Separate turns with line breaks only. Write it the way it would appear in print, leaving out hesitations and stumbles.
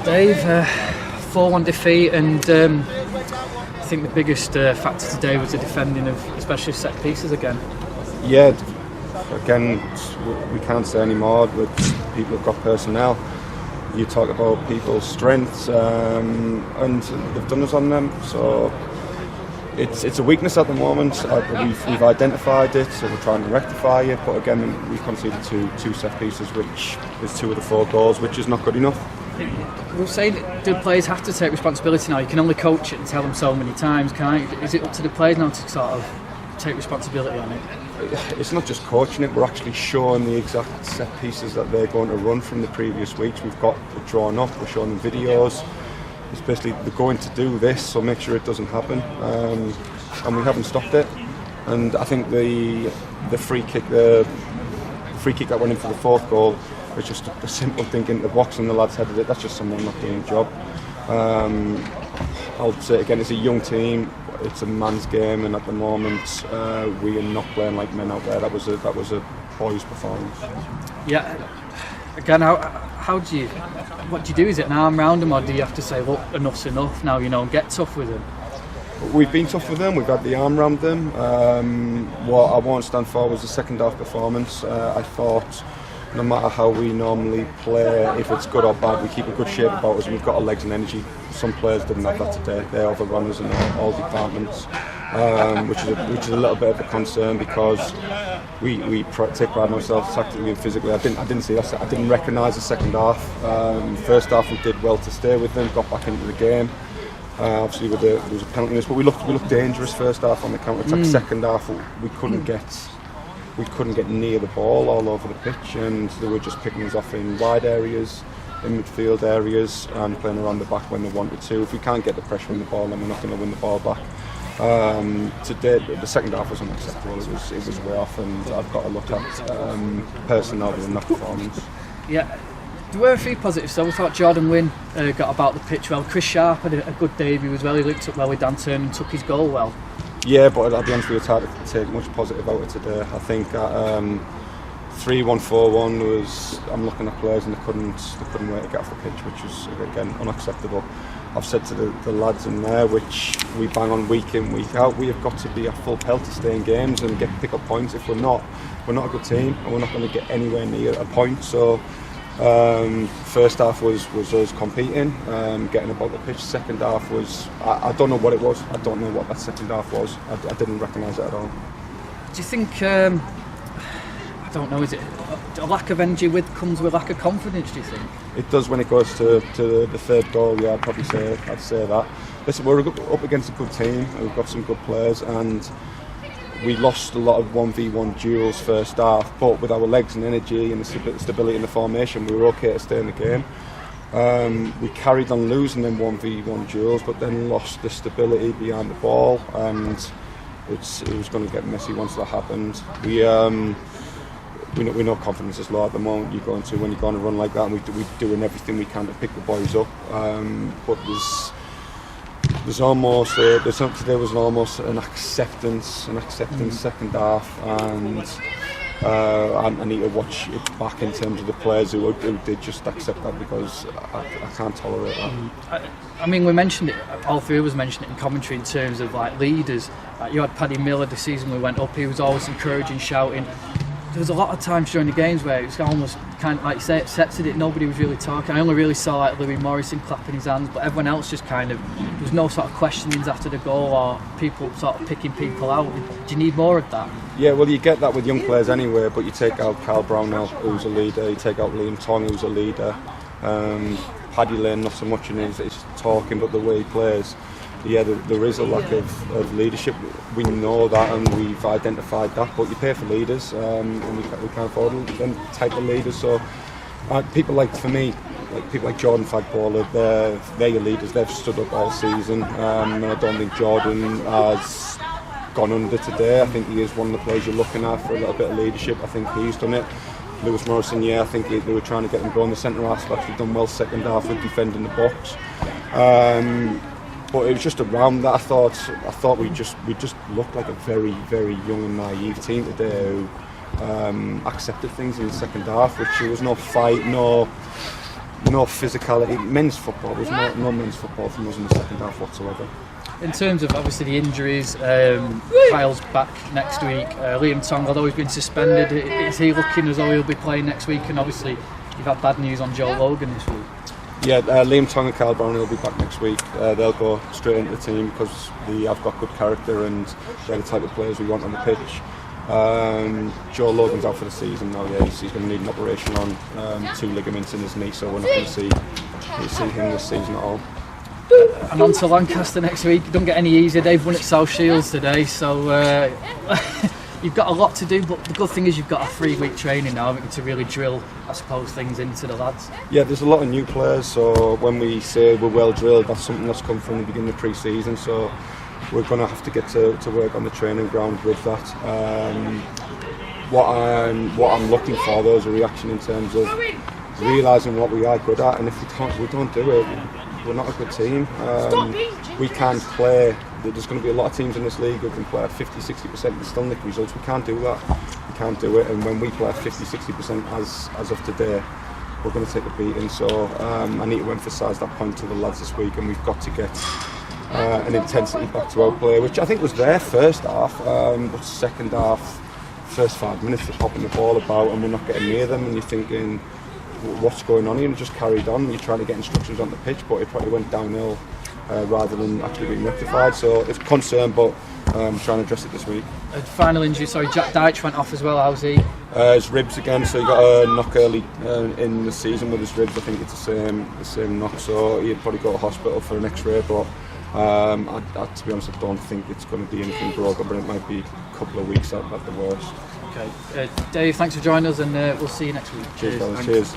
Dave, 4-1 defeat, and I think the biggest factor today was the defending of especially set pieces again.
Yeah, again, we can't say any more, but people have got personnel. You talk about people's strengths, and they've done us on them, so it's a weakness at the moment. We've identified it, so we're trying to rectify it, but again, we conceded two set pieces, which is 2 of the 4 goals, which is not good enough.
We'll say that the players have to take responsibility now. You can only coach it and tell them so many times, can't you? Is it up to the players now to sort of take responsibility on it?
It's not just coaching it, we're actually showing the exact set pieces that they're going to run from the previous weeks. We've got it drawn up, we're showing them videos. It's basically they're going to do this, so make sure it doesn't happen. And we haven't stopped it. And I think the free kick that went in for the 4th goal was just a simple thing into the box and the lads headed it. That's just someone not doing a job. I'll say again, it's a young team. It's a man's game, and at the moment we are not playing like men out there. That was a boys' performance.
Yeah. Again, what do you do? Is it an arm round them, or do you have to say, look, enough's enough now, and get tough with them?
We've been tough with them, we've had the arm round them. What I won't stand for was the second half performance. I thought no matter how we normally play, if it's good or bad, we keep a good shape about us and we've got our legs and energy. Some players didn't have that today. They overrun us in all departments, which is a little bit of a concern because we take pride in ourselves tactically and physically. I didn't see that. I didn't recognise the second half. First half we did well to stay with them, got back into the game. Obviously there was a penalty miss, but we looked dangerous first half on the counter-attack. Second half we couldn't get near the ball all over the pitch, and they were just picking us off in wide areas, in midfield areas, and playing around the back when they wanted to. If we can't get the pressure on the ball, then we're not going to win the ball back. Today, the second half was unacceptable. It was way off, and I've got to look at personnel in that performance.
Yeah. There were a few positives, so we thought Jordan Wynn got about the pitch well. Chris Sharp had a good debut as well. He linked up well with Dan Turner and took his goal well. Yeah,
but I'll be honest with you, it's hard to take much positive out of today. I think 3-1, 4-1 was. I'm looking at players and they couldn't wait to get off the pitch, which was again unacceptable. I've said to the lads in there, which we bang on week in, week out, we have got to be at full pelt to stay in games and pick up points. If we're not a good team and we're not going to get anywhere near a point. So first half was us competing, getting about the pitch. Second half was, I don't know what it was. I don't know what that second half was. I didn't recognise it at all.
Do you think, I don't know, is it a lack of energy comes with lack of confidence, do you think?
It does when it goes to the third goal, yeah, I'd say that. Listen, we're up against a good team, and we've got some good players, and we lost a lot of 1v1 duels first half, but with our legs and energy and the stability in the formation, we were okay to stay in the game. We carried on losing them 1v1 duels, but then lost the stability behind the ball, and it was going to get messy once that happened. We know confidence is low at the moment. When you go on a run like that, and we're doing everything we can to pick the boys up, but there's almost today was almost an acceptance second half, and I need to watch it back in terms of the players who did just accept that, because I can't tolerate that.
I mean, we mentioned it, all three of us mentioned it in commentary in terms of like leaders. You had Paddy Miller the season we went up, he was always encouraging, shouting. There was a lot of times during the games where it was almost kind of like you say, accepted it, nobody was really talking. I only really saw like Louis Morrison clapping his hands, but everyone else just kind of, there was no sort of questionings after the goal or people sort of picking people out. Do you need more of that?
Yeah, well, you get that with young players anyway, but you take out Carl Brownell, who's a leader, you take out Liam Tong, who's a leader, Paddy Lane, not so much in his talking, but the way he plays. Yeah, there is a lack of leadership. We know that, and we've identified that. But you pay for leaders, and we can't afford them type of leaders. So people like Jordan Fagballer, they're your leaders. They've stood up all season, and I don't think Jordan has gone under today. I think he is one of the players you're looking at for a little bit of leadership. I think he's done it. Lewis Morrison, yeah, I think they were trying to get him going. The centre half's actually done well second half with defending the box. But it was just around that. I thought we just looked like a very, very young and naive team today who accepted things in the second half, which there was no fight, no no physicality. Men's football, there's no men's football from us in the second half whatsoever.
In terms of obviously the injuries, Kyle's back next week. Liam Tong, although he's been suspended, is he looking as though he'll be playing next week? And obviously you've had bad news on Joe Logan this week.
Yeah, Liam Tong and Kyle Brown will be back next week. They'll go straight into the team because they have got good character and they're the type of players we want on the pitch. Joe Logan's out for the season now. Yeah, he's going to need an operation on 2 ligaments in his knee, so we're not going to see him this season at all.
And on to Lancaster next week. It don't get any easier. They've won at South Shields today, so you've got a lot to do. But the good thing is you've got a 3-week training now, haven't you, to really drill, I suppose, things into the lads.
Yeah, there's a lot of new players. So when we say we're well drilled, that's something that's come from the beginning of pre-season. So we're going to have to get to work on the training ground with that. What I'm looking for though is a reaction in terms of realising what we are good at, and if we don't do it, we're not a good team. We can't play. There's going to be a lot of teams in this league who can play at 50-60% and still nick results. We can't do that. We can't do it. And when we play at 50-60% as of today, we're going to take a beating. So I need to emphasise that point to the lads this week, and we've got to get an intensity back to our play, which I think was there first half, but second half, first 5 minutes, they're popping the ball about and we're not getting near them, and you're thinking, what's going on here? And it just carried on. You're trying to get instructions on the pitch, but it probably went downhill rather than actually being rectified. So it's a concern, but trying to address it this week.
A final injury, sorry, Jack Dyche went off as well. How's he?
His ribs again, so he got a knock early in the season with his ribs. I think it's the same knock, so he'd probably go to hospital for an X-ray, but to be honest, I don't think it's going to be anything broken, but it might be a couple of weeks at the worst.
Okay, Dave, thanks for joining us, and we'll see you next week.
Cheers, guys. Cheers.